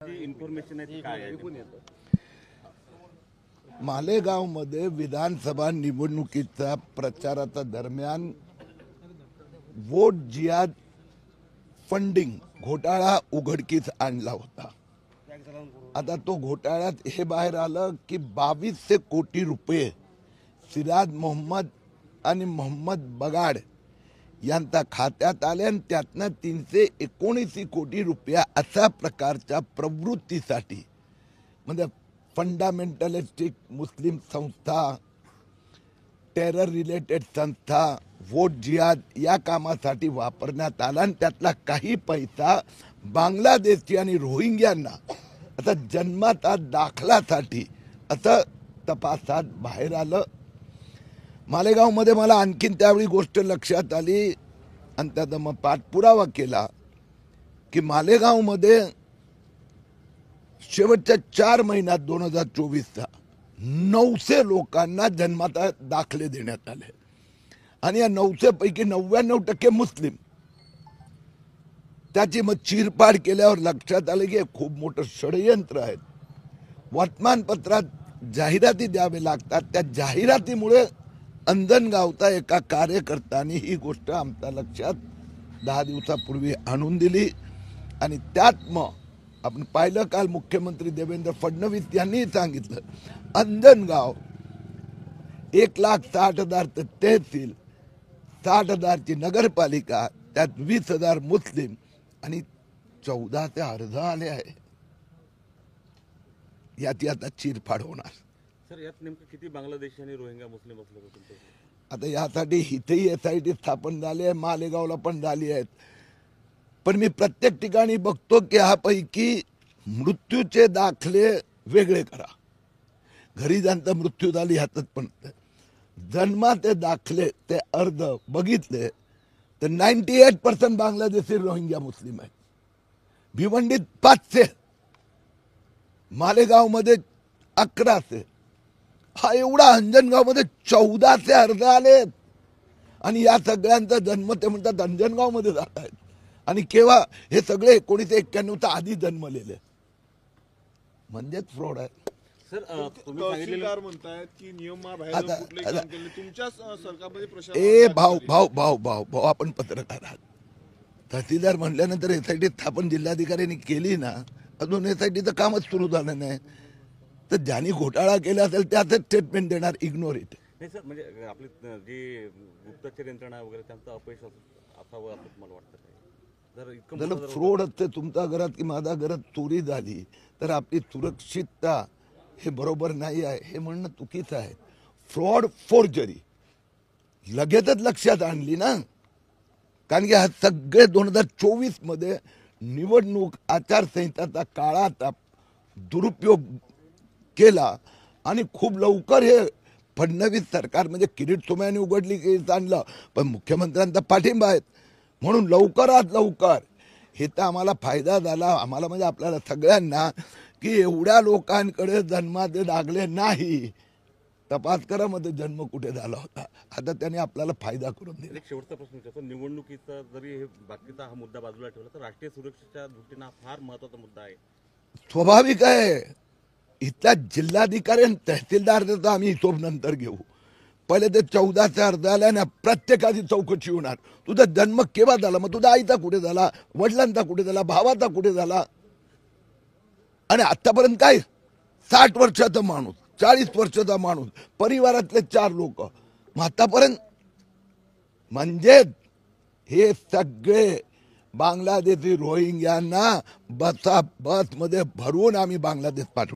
Information आहे काय आहे? मालेगावमध्ये विधानसभा निवडणुकीचा प्रचाराच्या दरम्यान वोट जिहाद फंडिंग घोटाळा उघडकीस आणला होता। आता तो घोटाळ्यात हे बाहेर आलं की 2200 कोटी रुपये सिराज मोहम्मद आणि मोहम्मद बगाड यांच्या खात्यात आले आणि त्यातनं 319 कोटी रुपये अशा प्रकारच्या प्रवृत्तीसाठी म्हणजे फंडामेंटलिस्टिक मुस्लिम संस्था, टेरर रिलेटेड संस्था, वोट जिहाद या कामासाठी वापरण्यात आला आणि त्यातला काही पैसा बांगलादेशी आणि रोहिंग्यांना आता जन्माचा दाखलासाठी असं तपासात बाहेर आलं। मालेगावमध्ये मला आणखीन त्यावेळी गोष्ट लक्षात आली आणि त्याचा मग पाठपुरावा केला की मालेगावमध्ये शेवटच्या 4 महिन्यात 2024चा 900 लोकांना जन्माचा दाखले देण्यात आले आणि या 900 पैकी 99% मुस्लिम। त्याची मग चिरपाड केल्यावर लक्षात आले की खूप मोठं षडयंत्र आहे। वर्तमानपत्रात जाहिराती द्यावे लागतात, त्या जाहिरातीमुळे अंजनगावचा एका कार्यकर्त्याने ही गोष्ट आमच्या लक्षात 10 दिवसापूर्वी आणून दिली आणि त्यात मग आपण पाहिलं काल मुख्यमंत्री देवेंद्र फडणवीस यांनी सांगितलं अंजनगाव 1,60,000 तहसील, 60,000 ची नगरपालिका, त्यात 20,000 मुस्लिम आणि 14 ते अर्ध आले आहे। याची आता चिरफाड होणार। सर यात नेमकं किती बांगलादेशी आणि रोहिंग्या मुस्लिम असलं तुमचं? आता यासाठी इथेही SIT स्थापन झाली आहे, मालेगावला पण झाली आहेत, पण मी प्रत्येक ठिकाणी बघतो की ह्यापैकी मृत्यूचे दाखले वेगळे करा। घरी ज्यांचा मृत्यू झाली ह्यातच पण जन्माचे दाखले ते अर्ध बघितले तर 98% बांगलादेशी रोहिंग्या मुस्लिम आहेत। भिवंडीत 500, मालेगावमध्ये 1100, हा एवढा अंजनगावमध्ये 14 अर्ध आले आणि या सगळ्यांचा जन्म ते म्हणतात अंजनगावमध्ये जात आहेत आणि केव्हा हे सगळे 1991चा आधी जन्मलेले म्हणजेच फ्रॉड आहे। सर तुम्ही सांगितलेलं म्हणतायत की नियमाबाहेर कुठले काम केले तुमच्या सरकारमध्ये प्रशासन ए भाऊ आपण पत्रकार आहात। तहसीलदार म्हटल्यानंतर SIT स्थापन जिल्हाधिकाऱ्यांनी केली ना, अजून SITचं कामच सुरू झालं नाही तर ज्यांनी घोटाळा केला असेल त्याच स्टेटमेंट देणार, इग्नोर इट। नाही सर, म्हणजे आपली जी गुप्तचर यंत्रणा वगैरे त्यांचं अपयश असावं असं तुम्हाला वाटतं काय? जर इतकं फ्रॉड असते तुमच्या घरात की माझ्या घरात चोरी झाली तर आपली सुरक्षितता हे बरोबर नाही आहे हे म्हणणं चुकीचं आहे। फ्रॉड, फोर्जरी लगेचच लक्षात आणली ना, कारण की हा सगळे 2024 मध्ये निवडणूक आचारसंहिताचा काळाचा दुरुपयोग केला आणि खूप लवकर हे फडणवीस सरकार म्हणजे किरीट सोमय्यांनी उघडली की आणलं, पण मुख्यमंत्र्यांचा पाठिंबा आहे म्हणून लवकरात लवकर हे तर आम्हाला फायदा झाला, आम्हाला म्हणजे आपल्याला सगळ्यांना की एवढ्या लोकांकडे जन्माचे दाखले नाही, तपास करा मध्ये जन्म कुठे झाला होता। आता त्याने आपल्याला फायदा करून दिला। एक शेवटचा प्रश्न विचारतो, निवडणुकीचा जरी हे बाकीचा हा मुद्दा बाजूला ठेवला तर राष्ट्रीय सुरक्षेच्या दृष्टीने हा फार महत्त्वाचा मुद्दा आहे। स्वाभाविक आहे, इथल्या जिल्हाधिकारी आणि तहसीलदारचा आम्ही हिशोब नंतर घेऊ, पहिले ते 14 अर्ध आल्याने प्रत्येकाची चौकशी होणार। तुझा जन्म केव्हा झाला, मग तुझा आईचा कुठे झाला, वडिलांचा कुठे झाला, भावाचा कुठे झाला, आणि आतापर्यंत काय 60 वर्षाचा माणूस, 40 वर्षाचा माणूस, परिवारातले 4 लोक, मग आतापर्यंत म्हणजे हे सगळे बांगलादेशी रोहिंग्यांना बसमध्ये भरवून आम्ही बांगलादेश पाठवू।